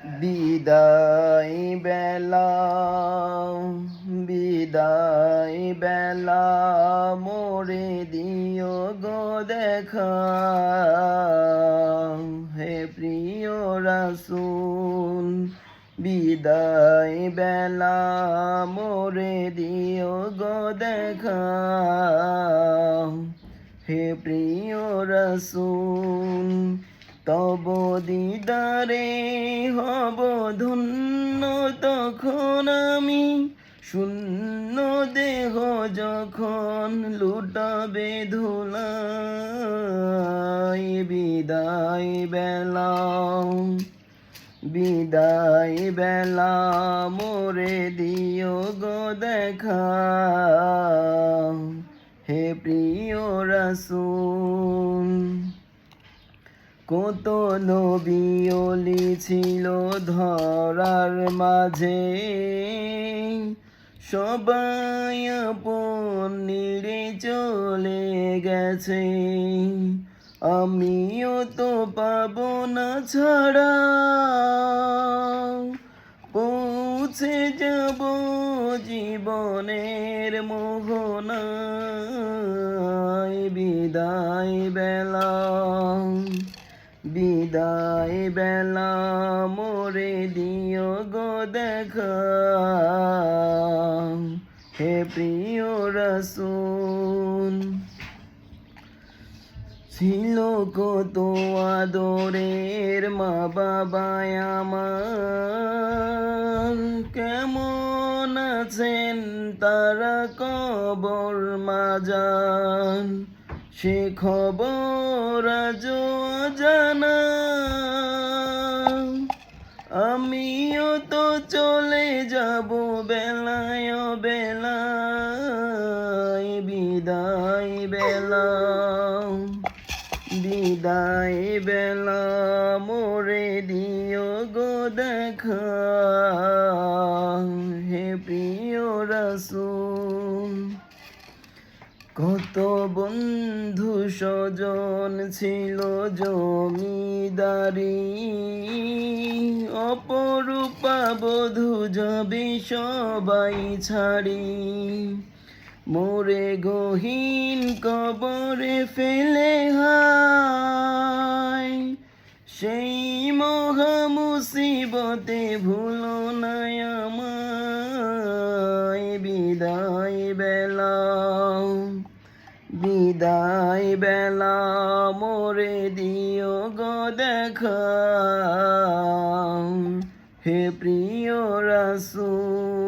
বিদায় বেলা বিদায় বেলা মোরে দিও গো দেখা হে প্রিয় রাসূল বিদায় বেলা মোরে দিও গো দেখা হে প্রিয় রাসূল তব দিদারে হব ধন্য তখন আমি শূন্য দেহ যখন লুটাবে ধুলাই বিদায় বেলা বিদায় বেলা মোরে দিও গো দেখা হে প্রিয় রাসূল কত নবী ওলি ছিল ধরার মাঝে সবাই আপন নিরে চলে গেছে আমিও তো পাবো না ছাড়া পৌঁছে যাব জীবনের মোহনায় বিদায় বেলা বিদায় বেলা মোরে দিও গো দেখা হে প্রিয় রাসূল ছিল কত আদরের মা বাবা আমার কেমন আছেন তারা কবর মাজান সে খবর আজও জানা আমিও তো চলে যাব বেলায় বেলায় বিদায় বেলা বিদায় বেলা মোরে দিও গো দেখা হে প্রিয় রাসূল কত বন্ধু স্বজন ছিল জমিদারি অপরূপা বধূ যাবে সবাই ছাড়ি মোরে গহীন কবরে ফেলে হায় সেই মহা মুসিবতে ভুলো না আমায় বিদায় বেলা বিদায় বেলা মোরে দিও গো দেখা হে প্রিয় রাসূল।